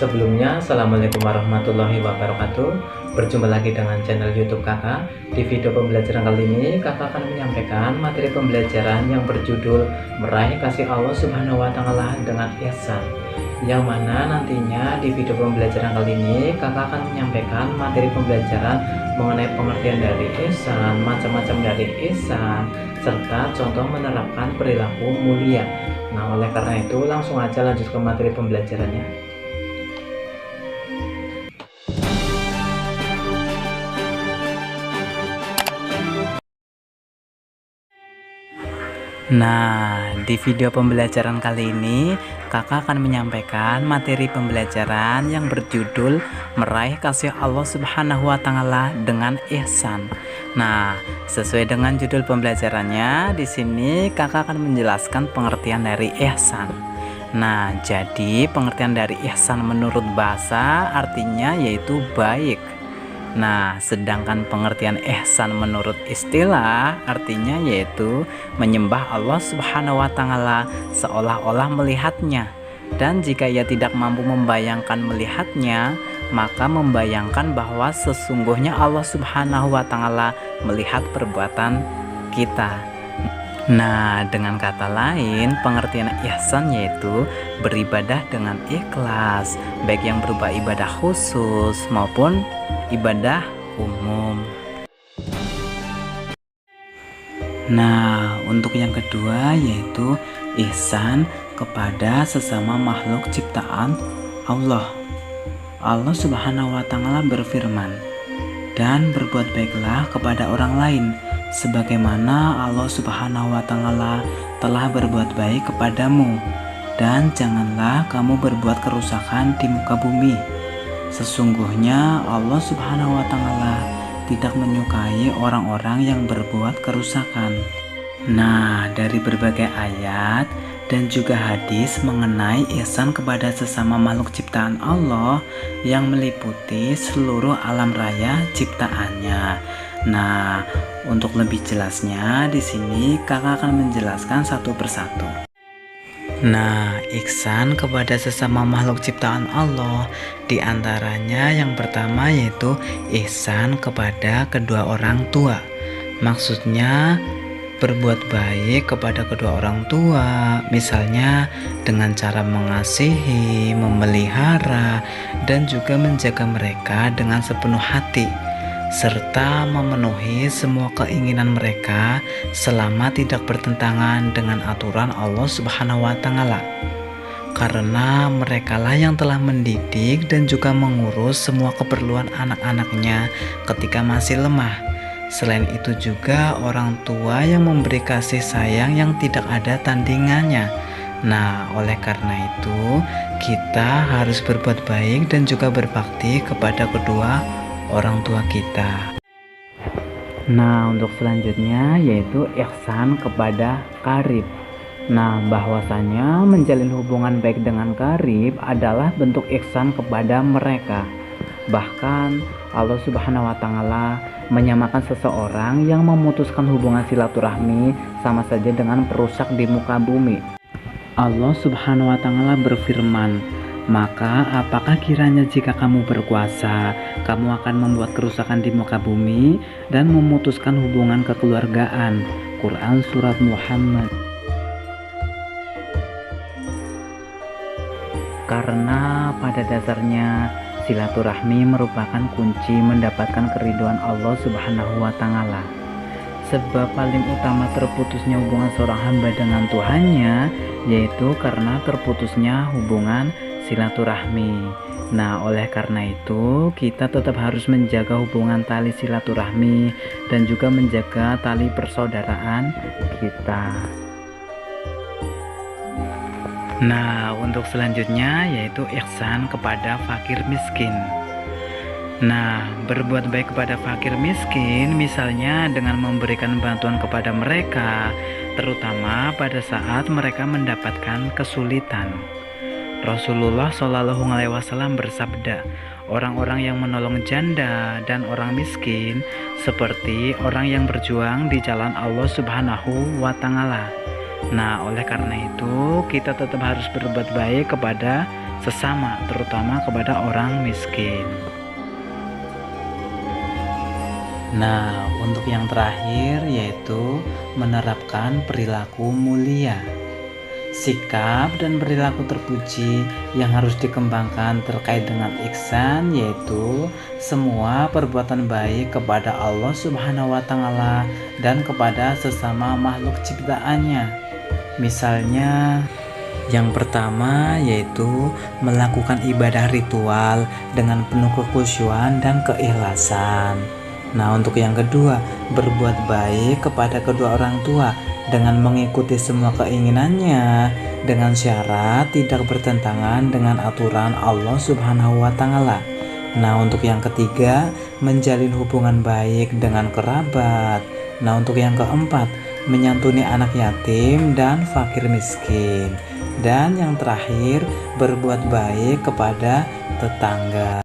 Sebelumnya, Assalamualaikum warahmatullahi wabarakatuh. Berjumpa lagi dengan channel YouTube Kakak. Di video pembelajaran kali ini, Kakak akan menyampaikan materi pembelajaran yang berjudul Meraih Kasih Allah Subhanahu wa Ta'ala dengan Ihsan. Yang mana nantinya di video pembelajaran kali ini, Kakak akan menyampaikan materi pembelajaran mengenai pengertian dari ihsan, macam-macam dari ihsan, serta contoh menerapkan perilaku mulia. Nah, oleh karena itu langsung aja lanjut ke materi pembelajarannya. Nah, di video pembelajaran kali ini, Kakak akan menyampaikan materi pembelajaran yang berjudul Meraih Kasih Allah Subhanahu wa Ta'ala dengan Ihsan. Nah, sesuai dengan judul pembelajarannya, di sini Kakak akan menjelaskan pengertian dari ihsan. Nah, jadi pengertian dari ihsan menurut bahasa artinya yaitu baik. Nah, sedangkan pengertian ihsan menurut istilah artinya yaitu menyembah Allah Subhanahu wa Ta'ala seolah-olah melihatnya. Dan jika ia tidak mampu membayangkan melihatnya, maka membayangkan bahwa sesungguhnya Allah Subhanahu wa Ta'ala melihat perbuatan kita. Nah, dengan kata lain, pengertian ihsan yaitu beribadah dengan ikhlas, baik yang berupa ibadah khusus maupun ibadah umum. Nah, untuk yang kedua yaitu ihsan kepada sesama makhluk ciptaan Allah. Allah Subhanahu wa Ta'ala berfirman, "Dan berbuat baiklah kepada orang lain sebagaimana Allah Subhanahu wa Ta'ala telah berbuat baik kepadamu, dan janganlah kamu berbuat kerusakan di muka bumi. Sesungguhnya Allah Subhanahu wa Ta'ala tidak menyukai orang-orang yang berbuat kerusakan." Nah, dari berbagai ayat dan juga hadis mengenai ihsan kepada sesama makhluk ciptaan Allah yang meliputi seluruh alam raya ciptaannya. Nah, untuk lebih jelasnya di sini Kakak akan menjelaskan satu persatu. Nah, ihsan kepada sesama makhluk ciptaan Allah diantaranya yang pertama yaitu ihsan kepada kedua orang tua. Maksudnya berbuat baik kepada kedua orang tua, misalnya dengan cara mengasihi, memelihara, dan juga menjaga mereka dengan sepenuh hati, serta memenuhi semua keinginan mereka selama tidak bertentangan dengan aturan Allah Subhanahu wa Ta'ala. Karena merekalah yang telah mendidik dan juga mengurus semua keperluan anak-anaknya ketika masih lemah. Selain itu juga orang tua yang memberi kasih sayang yang tidak ada tandingannya. Nah, oleh karena itu kita harus berbuat baik dan juga berbakti kepada kedua orang tua kita. Nah, untuk selanjutnya yaitu ihsan kepada qarib. Nah, bahwasanya menjalin hubungan baik dengan qarib adalah bentuk ihsan kepada mereka. Bahkan Allah Subhanahu wa Ta'ala menyamakan seseorang yang memutuskan hubungan silaturahmi sama saja dengan perusak di muka bumi. Allah Subhanahu wa Ta'ala berfirman, "Maka apakah kiranya jika kamu berkuasa, kamu akan membuat kerusakan di muka bumi dan memutuskan hubungan kekeluargaan." Quran Surat Muhammad. Karena pada dasarnya silaturahmi merupakan kunci mendapatkan keridhaan Allah Subhanahu wa Ta'ala. Sebab paling utama terputusnya hubungan seorang hamba dengan Tuhannya yaitu karena terputusnya hubungan silaturahmi. Nah, oleh karena itu kita tetap harus menjaga hubungan tali silaturahmi dan juga menjaga tali persaudaraan kita. Nah, untuk selanjutnya yaitu ihsan kepada fakir miskin. Nah, berbuat baik kepada fakir miskin misalnya dengan memberikan bantuan kepada mereka, terutama pada saat mereka mendapatkan kesulitan. Rasulullah Shallallahu Alaihi Wasallam bersabda, orang-orang yang menolong janda dan orang miskin seperti orang yang berjuang di jalan Allah Subhanahu wa Ta'ala. Nah, oleh karena itu kita tetap harus berbuat baik kepada sesama, terutama kepada orang miskin. Nah, untuk yang terakhir yaitu menerapkan perilaku mulia. Sikap dan perilaku terpuji yang harus dikembangkan terkait dengan ihsan yaitu semua perbuatan baik kepada Allah Subhanahu wa Ta'ala dan kepada sesama makhluk ciptaannya. Misalnya, yang pertama yaitu melakukan ibadah ritual dengan penuh kekhusyuan dan keikhlasan. Nah, untuk yang kedua, berbuat baik kepada kedua orang tua dengan mengikuti semua keinginannya dengan syarat tidak bertentangan dengan aturan Allah Subhanahu wa Ta'ala. Nah, untuk yang ketiga, menjalin hubungan baik dengan kerabat. Nah, untuk yang keempat, menyantuni anak yatim dan fakir miskin. Dan yang terakhir, berbuat baik kepada tetangga.